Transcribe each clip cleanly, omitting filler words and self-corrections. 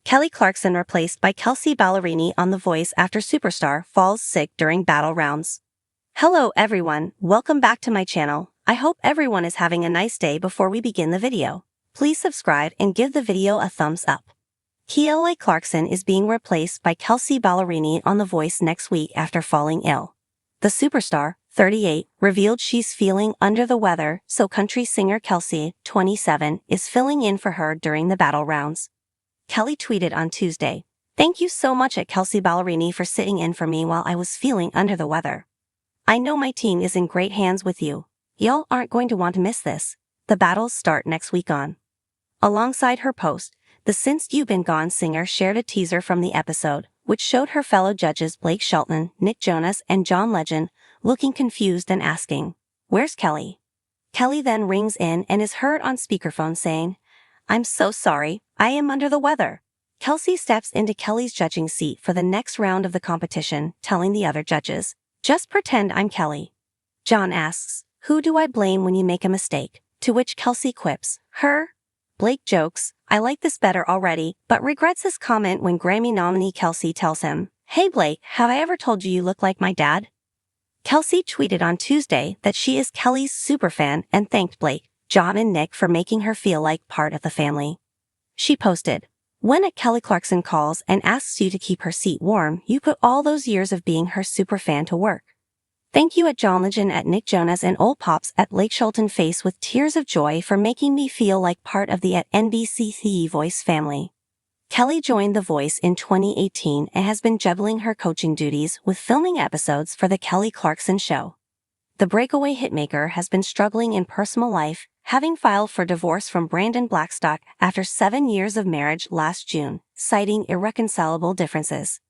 Kelly Clarkson replaced by Kelsey Ballerini on The Voice after superstar falls sick during battle rounds. Hello everyone, welcome back to my channel. I hope everyone is having a nice day. Before we begin the video, please subscribe and give the video a thumbs up. Kelly Clarkson is being replaced by Kelsey Ballerini on The Voice next week after falling ill. The superstar, 38, revealed she's feeling under the weather, so country singer Kelsey, 27, is filling in for her during the battle rounds. Kelly tweeted on Tuesday, "Thank you so much at Kelsey Ballerini for sitting in for me while I was feeling under the weather. I know my team is in great hands with you. Y'all aren't going to want to miss this. The battles start next week on." Alongside her post, the Since You Been Gone singer shared a teaser from the episode, which showed her fellow judges Blake Shelton, Nick Jonas, and John Legend looking confused and asking, "Where's Kelly?" Kelly then rings in and is heard on speakerphone saying, "I'm so sorry, I am under the weather." Kelsey steps into Kelly's judging seat for the next round of the competition, telling the other judges, "Just pretend I'm Kelly." John asks, "Who do I blame when you make a mistake?" To which Kelsey quips, "Her?" Blake jokes, "I like this better already," but regrets his comment when Grammy nominee Kelsey tells him, "Hey Blake, have I ever told you look like my dad?" Kelsey tweeted on Tuesday that she is Kelly's superfan and thanked Blake, John and Nick for making her feel like part of the family. She posted, "When a Kelly Clarkson calls and asks you to keep her seat warm, you put all those years of being her superfan to work. Thank you at John Legend, at Nick Jonas, and Old Pops at Blake Shelton face with tears of joy for making me feel like part of the at NBC Voice family." Kelly joined The Voice in 2018 and has been juggling her coaching duties with filming episodes for The Kelly Clarkson Show. The breakaway hitmaker has been struggling in personal life, having filed for divorce from Brandon Blackstock after 7 years of marriage last June, citing irreconcilable differences.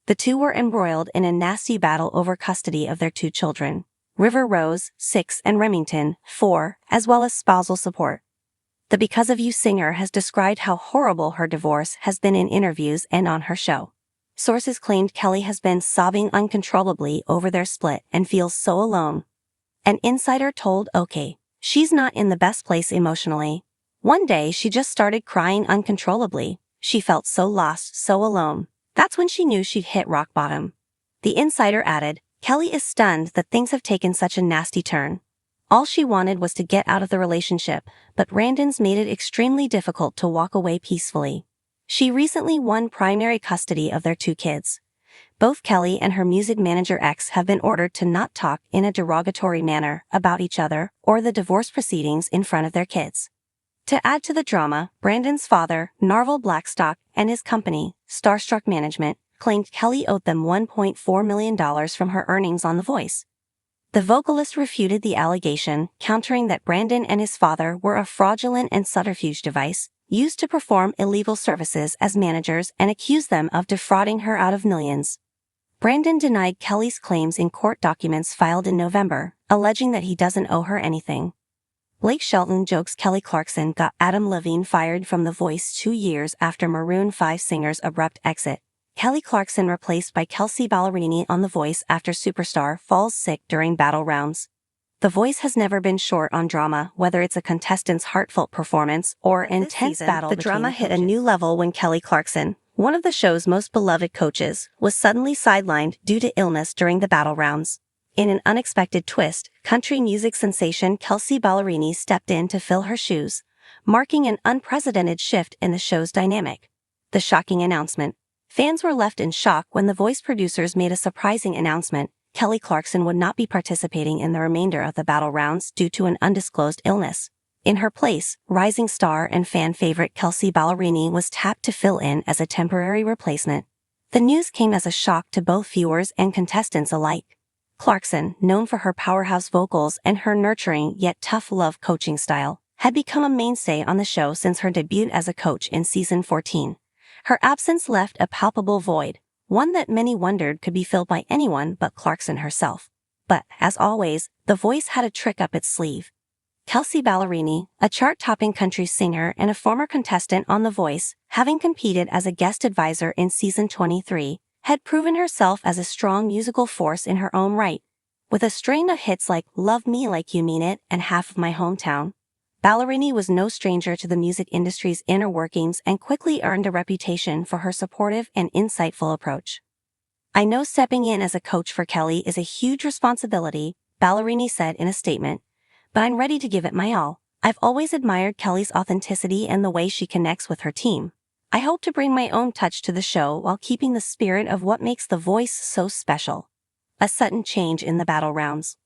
The two were embroiled in a nasty battle over custody of their 2 children, River Rose, 6, and Remington, 4, as well as spousal support. The Because of You singer has described how horrible her divorce has been in interviews and on her show. Sources claimed Kelly has been sobbing uncontrollably over their split and feels so alone. An insider told OK, "She's not in the best place emotionally. One day she just started crying uncontrollably. She felt so lost, so alone. That's when she knew she'd hit rock bottom." The insider added, "Kelly is stunned that things have taken such a nasty turn. All she wanted was to get out of the relationship, but Brandon's made it extremely difficult to walk away peacefully." She recently won primary custody of their 2 kids. Both Kelly and her music manager ex have been ordered to not talk in a derogatory manner about each other or the divorce proceedings in front of their kids. To add to the drama, Brandon's father, Narvel Blackstock, and his company, Starstruck Management, claimed Kelly owed them $1.4 million from her earnings on The Voice. The vocalist refuted the allegation, countering that Brandon and his father were a fraudulent and subterfuge device used to perform illegal services as managers, and accused them of defrauding her out of millions. Brandon denied Kelly's claims in court documents filed in November, alleging that he doesn't owe her anything. Blake Shelton jokes Kelly Clarkson got Adam Levine fired from The Voice 2 years after Maroon 5 singer's abrupt exit. Kelly Clarkson replaced by Kelsey Ballerini on The Voice after superstar falls sick during battle rounds. The Voice has never been short on drama, whether it's a contestant's heartfelt performance or intense battle. The drama hit a new level when Kelly Clarkson, one of the show's most beloved coaches, was suddenly sidelined due to illness during the battle rounds. In an unexpected twist, country music sensation Kelsey Ballerini stepped in to fill her shoes, marking an unprecedented shift in the show's dynamic. The shocking announcement. Fans were left in shock when The Voice producers made a surprising announcement: Kelly Clarkson would not be participating in the remainder of the battle rounds due to an undisclosed illness. In her place, rising star and fan favorite Kelsey Ballerini was tapped to fill in as a temporary replacement. The news came as a shock to both viewers and contestants alike. Clarkson, known for her powerhouse vocals and her nurturing yet tough love coaching style, had become a mainstay on the show since her debut as a coach in season 14. Her absence left a palpable void, one that many wondered could be filled by anyone but Clarkson herself. But, as always, The Voice had a trick up its sleeve. Kelsey Ballerini, a chart-topping country singer and a former contestant on The Voice, having competed as a guest advisor in season 23, had proven herself as a strong musical force in her own right. With a string of hits like Love Me Like You Mean It and Half of My Hometown, Ballerini was no stranger to the music industry's inner workings and quickly earned a reputation for her supportive and insightful approach. "I know stepping in as a coach for Kelly is a huge responsibility," Ballerini said in a statement, "but I'm ready to give it my all. I've always admired Kelly's authenticity and the way she connects with her team. I hope to bring my own touch to the show while keeping the spirit of what makes The Voice so special." A sudden change in the battle rounds.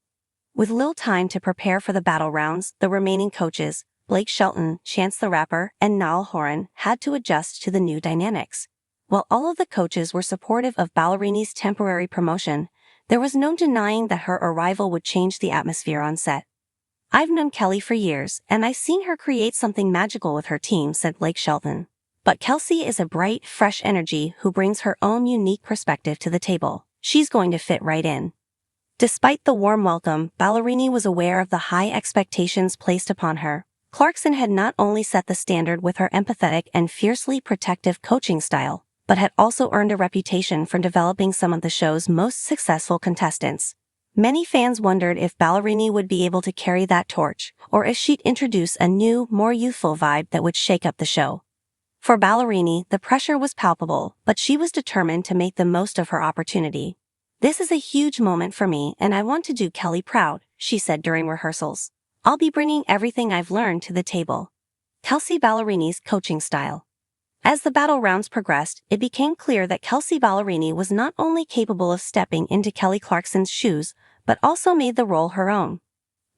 With little time to prepare for the battle rounds, the remaining coaches, Blake Shelton, Chance the Rapper, and Niall Horan, had to adjust to the new dynamics. While all of the coaches were supportive of Ballerini's temporary promotion, there was no denying that her arrival would change the atmosphere on set. "I've known Kelly for years, and I've seen her create something magical with her team," said Blake Shelton. "But Kelsey is a bright, fresh energy who brings her own unique perspective to the table. She's going to fit right in." Despite the warm welcome, Ballerini was aware of the high expectations placed upon her. Clarkson had not only set the standard with her empathetic and fiercely protective coaching style, but had also earned a reputation for developing some of the show's most successful contestants. Many fans wondered if Ballerini would be able to carry that torch, or if she'd introduce a new, more youthful vibe that would shake up the show. For Ballerini, the pressure was palpable, but she was determined to make the most of her opportunity. "This is a huge moment for me and I want to do Kelly proud," she said during rehearsals. "I'll be bringing everything I've learned to the table." Kelsey Ballerini's coaching style. As the battle rounds progressed, it became clear that Kelsey Ballerini was not only capable of stepping into Kelly Clarkson's shoes, but also made the role her own.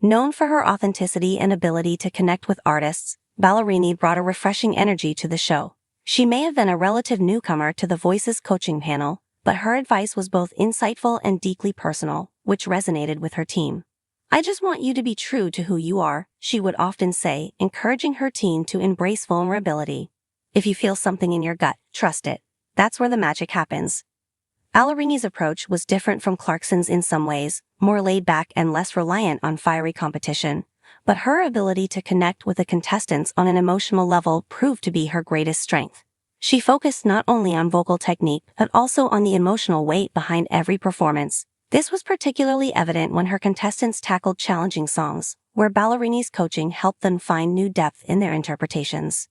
Known for her authenticity and ability to connect with artists, Ballerini brought a refreshing energy to the show. She may have been a relative newcomer to The Voice's coaching panel, but her advice was both insightful and deeply personal, which resonated with her team. "I just want you to be true to who you are," she would often say, encouraging her team to embrace vulnerability. "If you feel something in your gut, trust it. That's where the magic happens." Ballerini's approach was different from Clarkson's in some ways, more laid back and less reliant on fiery competition, but her ability to connect with the contestants on an emotional level proved to be her greatest strength. She focused not only on vocal technique but also on the emotional weight behind every performance. This was particularly evident when her contestants tackled challenging songs, where Ballerini's coaching helped them find new depth in their interpretations.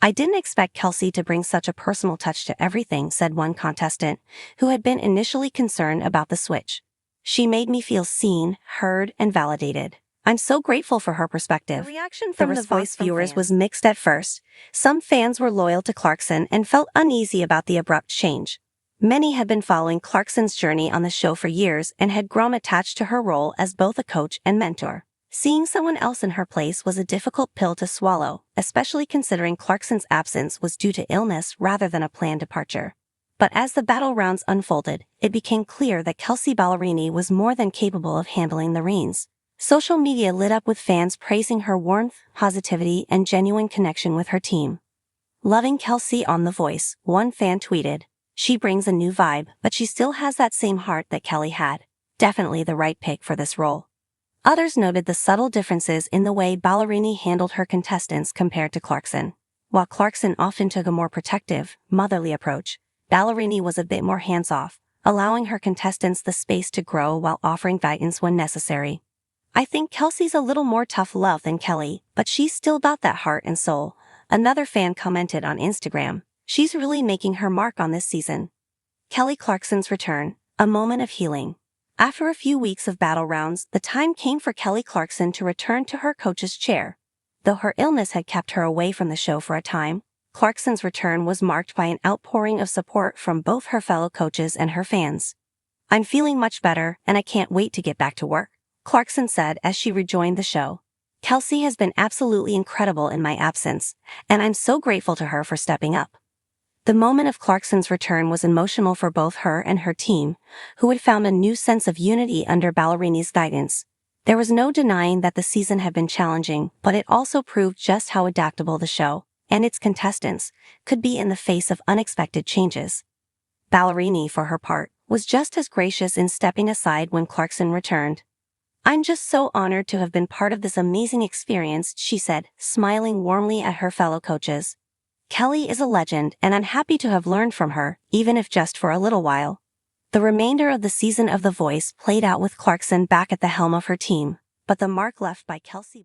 "I didn't expect Kelsey to bring such a personal touch to everything," said one contestant, who had been initially concerned about the switch. "She made me feel seen, heard, and validated. I'm so grateful for her perspective." The reaction from the Voice viewers was mixed at first. Some fans were loyal to Clarkson and felt uneasy about the abrupt change. Many had been following Clarkson's journey on the show for years and had grown attached to her role as both a coach and mentor. Seeing someone else in her place was a difficult pill to swallow, especially considering Clarkson's absence was due to illness rather than a planned departure. But as the battle rounds unfolded, it became clear that Kelsey Ballerini was more than capable of handling the reins. Social media lit up with fans praising her warmth, positivity, and genuine connection with her team. "Loving Kelsey on The Voice," one fan tweeted. "She brings a new vibe, but she still has that same heart that Kelly had. Definitely the right pick for this role." Others noted the subtle differences in the way Ballerini handled her contestants compared to Clarkson. While Clarkson often took a more protective, motherly approach, Ballerini was a bit more hands-off, allowing her contestants the space to grow while offering guidance when necessary. "I think Kelsey's a little more tough love than Kelly, but she's still got that heart and soul," another fan commented on Instagram. "She's really making her mark on this season." Kelly Clarkson's return, a moment of healing. After a few weeks of battle rounds, the time came for Kelly Clarkson to return to her coach's chair. Though her illness had kept her away from the show for a time, Clarkson's return was marked by an outpouring of support from both her fellow coaches and her fans. "I'm feeling much better, and I can't wait to get back to work," Clarkson said as she rejoined the show. "Kelsey has been absolutely incredible in my absence, and I'm so grateful to her for stepping up." The moment of Clarkson's return was emotional for both her and her team, who had found a new sense of unity under Ballerini's guidance. There was no denying that the season had been challenging, but it also proved just how adaptable the show, and its contestants, could be in the face of unexpected changes. Ballerini, for her part, was just as gracious in stepping aside when Clarkson returned. "I'm just so honored to have been part of this amazing experience," she said, smiling warmly at her fellow coaches. "Kelly is a legend, and I'm happy to have learned from her, even if just for a little while." The remainder of the season of The Voice played out with Clarkson back at the helm of her team, but the mark left by Kelsey